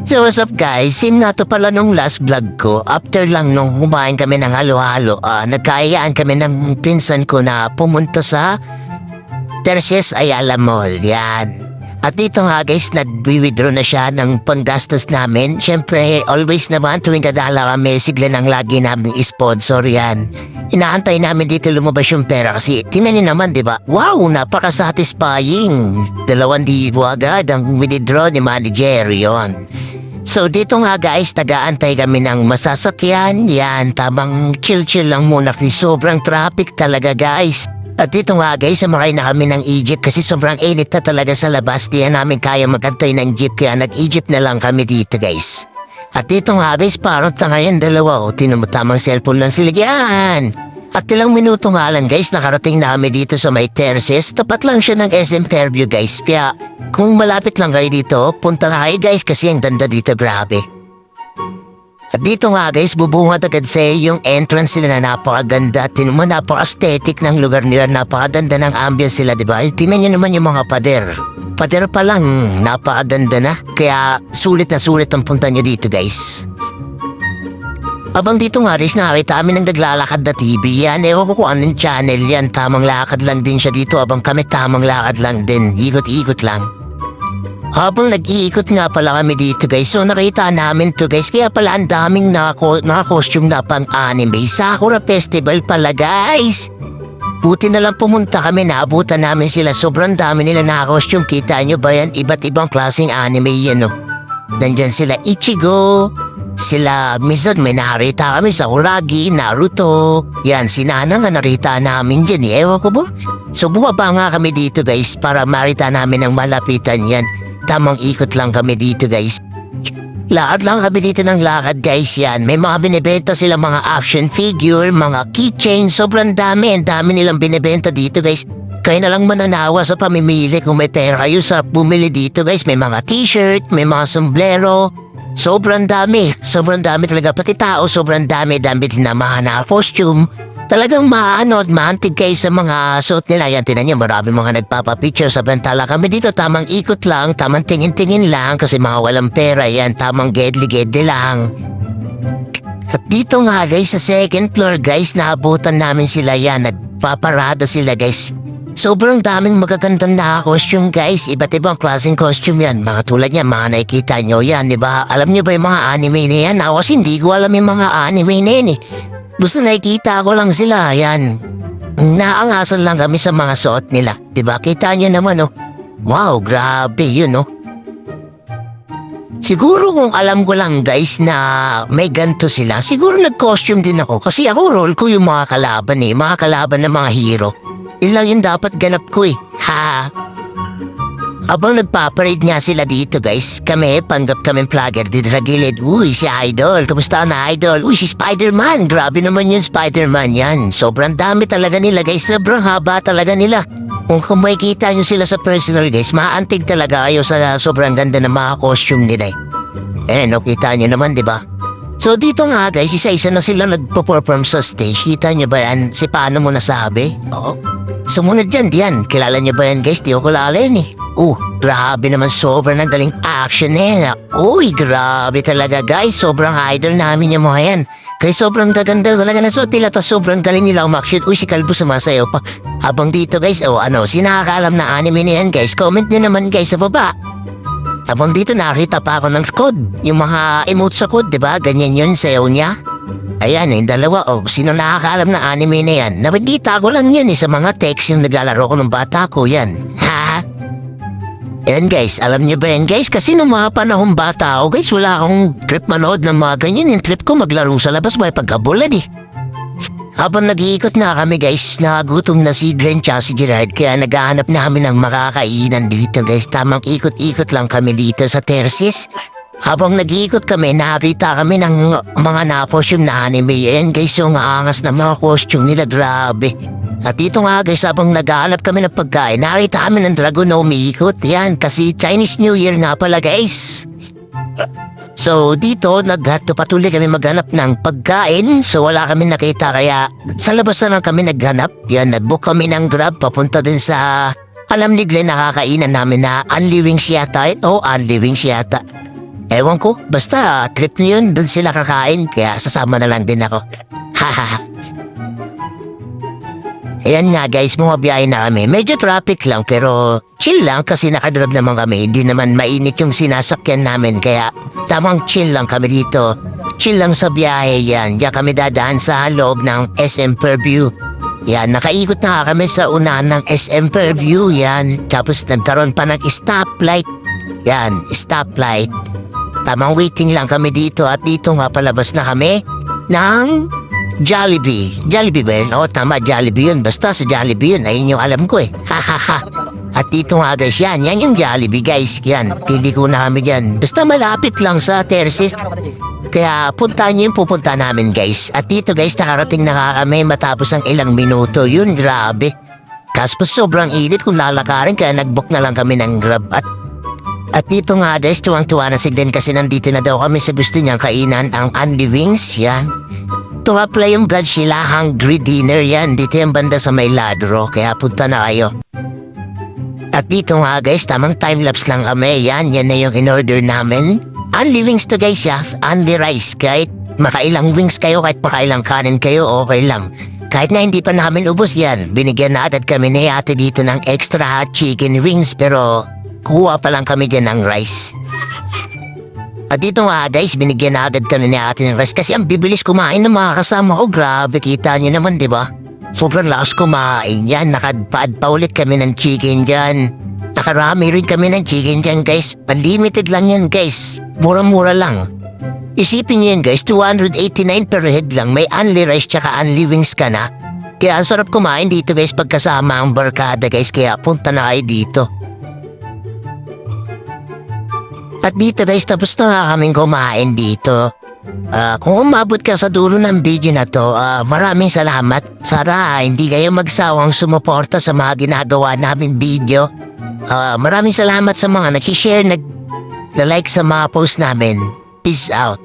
So what's up guys, same nga to pala nung last vlog ko. After lang nung kumain kami ng halo-halo, nagkayaan kami ng pinsan ko na pumunta sa Terces Ayala Mall, yan. At dito nga guys, nag-withdraw na siya ng panggastos namin. Siyempre, always naman tuwing kadala kami, sigla ng lagi namin sponsor yan. Inaantay namin dito lumabas yung pera kasi tingnan niyo naman, di ba? Wow, napaka-satisfying. 2,000 agad ang withdraw ni manager yon. So dito nga guys, nag-aantay kami ng masasakyan. Yan, tamang chill-chill lang muna kasi sobrang traffic talaga guys. At dito nga guys, sumakay na kami ng Egypt kasi sobrang init na talaga sa labas. Di na namin kaya magantay ng jeep kaya nag-Egypt na lang kami dito guys. At dito nga guys, parang tangayan dalawa o tinumutamang cellphone lang sila yan. At ilang minuto nga lang guys, nakarating na kami dito sa may Terces. Tapat lang siya ng SM Fairview guys. Kaya kung malapit lang kayo dito, punta na kayo guys kasi ang ganda dito, grabe. At dito nga guys, bubungad agad sa yung entrance nila na napakaganda. Tingnan mo, napaka-aesthetic ng lugar nila, napakaganda ng ambience sila, diba? Tingnan nyo naman yung mga pader. Pader pa lang, napakaganda na. Kaya sulit na sulit ang punta nyo dito guys. Abang dito nga guys, nakakita kami ng naglalakad na TV yan. Ewan ko kung anong channel yan, tamang lakad lang din siya dito. Abang kami tamang lakad lang din, ikot-ikot lang. Habang nag-iikot nga pala kami dito guys, so nakita namin to guys, kaya pala ang daming naka-costume na pang-anime. Sakura Festival pala guys. Buti na lang pumunta kami, naabutan namin sila, sobrang dami nila naka-costume. Kita nyo ba yan? Iba't ibang klaseng anime yan no. Nandyan sila Ichigo, sila minsan may narita kami sa Uragi, Naruto. Yan, si Nana nga narita namin dyan, ewan ko ba? So bumaba nga kami dito guys para marita namin ang malapitan yan. Tamang ikot lang kami dito guys. Lakad lang kami dito ng lakad guys yan. May mga binibenta sila mga action figure, mga keychain, sobrang dami. Ang dami nilang binibenta dito guys. Kaya na lang mananawa sa pamimili kung may pera kayo sa bumili dito guys. May mga t-shirt, may mga sombrero. Sobrang dami talaga. Pati tao, sobrang dami din na mga costume. Talagang maantig kayo sa mga suot nila. Yan, tinan niyo, marami mga nagpapapicture. Sabantala kami dito, tamang ikot lang, tamang tingin-tingin lang kasi mga walang pera yan, tamang gedli-gedli lang. At dito nga guys, sa second floor guys, naabutan namin sila yan. Nagpaparada sila guys. Sobrang daming magagandang naka-costume guys. Iba't ibang klaseng costume yan. Mga tulad yan, mga nakikita nyo yan, diba? Alam nyo ba yung mga anime na yan? Ako kasi hindi ko alam yung mga anime na yan eh. Basta nakikita ko lang sila, yan. Naangasan lang kami sa mga suot nila. Diba? Kita nyo naman, oh. Wow, grabe yun, oh. Siguro kung alam ko lang, guys, na may ganito sila, siguro nag-costume din ako. Kasi ako, role ko yung mga kalaban, eh. Mga kalaban ng mga hero. Ilang yun dapat ganap ko, eh. Ha? Abang nagpaparade nga sila dito guys, kami, panggap kami vlogger dito sa gilid. Uy, si Idol, kamusta na Idol? Uy, si Spider-Man, grabe naman yung Spider-Man yan. Sobrang dami talaga nila guys, sobrang haba talaga nila. Kung makikita nyo sila sa personal guys, maantig talaga kayo sa sobrang ganda ng mga costume nila. Eh, no, kita nyo naman, di ba? So dito nga guys, isa-isa na sila nagpo-perform sa stage. Kita nyo ba yan? Si paano mo nasabi? Oo. Sumunod dyan, diyan. Kilala nyo ba yan guys? Di ko kilala yan eh. Grabe naman, sobrang galing action na yan. Uy, grabe talaga guys. Sobrang idol namin yung mga yan. Kaya sobrang gaganda talaga na suot nila. Tapos sobrang galing nila umaction. Uy, si Kalbo sumasayaw pa. Habang dito guys, si nakakaalam na anime na yan guys, comment nyo naman guys sa baba. Habang dito nakita pa ako ng squad. Yung mga emotes sa squad, diba? Ganyan yun, sayaw niya. Ayan, yung dalawa, sino nakakaalam na anime na yan? Nakikita ko lang yan sa mga text yung naglalaro ko ng bata ko, yan. Ha? Ayan guys, alam nyo ba yan guys? Kasi nung mga panahong bata ako guys, wala akong trip manood ng mga ganyan. Yung trip ko maglaro sa labas, may pagkabulad eh. Habang nag-iikot na kami guys, nagutom na si Glenn tsaka si Gerard, kaya naghahanap na kami ng makakainan dito guys. Tamang ikot-ikot lang kami dito sa Terces. Habang nag-iikot kami, nakita kami ng mga na-costume na anime. Ayan guys, yung aangas na mga costume nila, grabe. At dito nga guys, habang naghahanap kami ng pagkain, nakita kami ng dragon na umiikot. Yan, kasi Chinese New Year nga pala guys. So dito, patuloy kami maghanap ng pagkain. So wala kami nakita, kaya sa labas na lang kami naghanap. Yan, nag-book kami ng Grab, papunta din sa, alam ni Glenn, nakakainan namin na Unli Wings yata. Unli Wings yata. Ewan ko, basta trip na yun, doon sila kakain, kaya sasama na lang din ako. Hahaha. Ayan nga guys, bumabiyahe na kami. Medyo traffic lang pero chill lang kasi nakadrive naman kami. Hindi naman mainit yung sinasakyan namin kaya tamang chill lang kami dito. Chill lang sa biyahe yan. Diyan kami dadaan sa loob ng SM Fairview. Yan, nakaikot na kami sa unahan ng SM Fairview yan. Tapos nagkaroon pa ng stoplight. Yan, stoplight. Tamang waiting lang kami dito at dito nga palabas na kami ng Jollibee. Jollibee ba yun? Oo, tama, Jollibee yun. Basta sa Jollibee yun. Ayun yung alam ko eh. Hahaha. At dito nga guys, yan yung Jollibee guys. Yan, pili ko na kami dyan. Basta malapit lang sa terraces. Kaya puntahan nyo yung pupunta namin guys. At dito guys, nakarating na kami matapos ang ilang minuto. Yun, grabe. Kaso sobrang init kung lalakarin kaya nag-book na lang kami ng Grab. At dito nga guys, tuwang-tuwa na si Glenn kasi nandito na daw kami sa gusto niyang kainan ang Only Wings. Yan. Ito nga pala yung Godzilla Hungry Dinner yan. Dito yung banda sa may Ladro. Kaya punta na kayo. At dito nga guys, tamang time-lapse lang kami. Yan na yung in-order namin. Only wings to guys ya. Only rice. Kahit makailang wings kayo, kahit makailang kanin kayo, okay lang. Kahit na hindi pa namin ubos yan. Binigyan na agad kami ni ate dito ng extra hot chicken wings. Pero kuha pa lang kami dyan ng rice. At dito nga guys, binigyan na agad kami ni ate ng rice kasi ang bibilis kumain ng mga kasama ko. Grabe, kita nyo naman, di ba? Sobrang lakas kumain yan. Nakadpaad pa ulit kami ng chicken dyan. Nakarami rin kami ng chicken dyan guys. Unlimited lang yan guys. Mura-mura lang. Isipin nyo yan guys, 289 per head lang. May only rice tsaka only wings ka na. Kaya ang sarap kumain dito guys pagkasama ang barkada guys. Kaya punta na kayo dito. At dito guys, tapos na nga kaming kumain dito. Kung umabot ka sa dulo ng video na to, maraming salamat. Sana hindi kayo magsawang sumuporta sa mga ginagawa naming video. Maraming salamat sa mga nag-share, nag-like sa mga post namin. Peace out.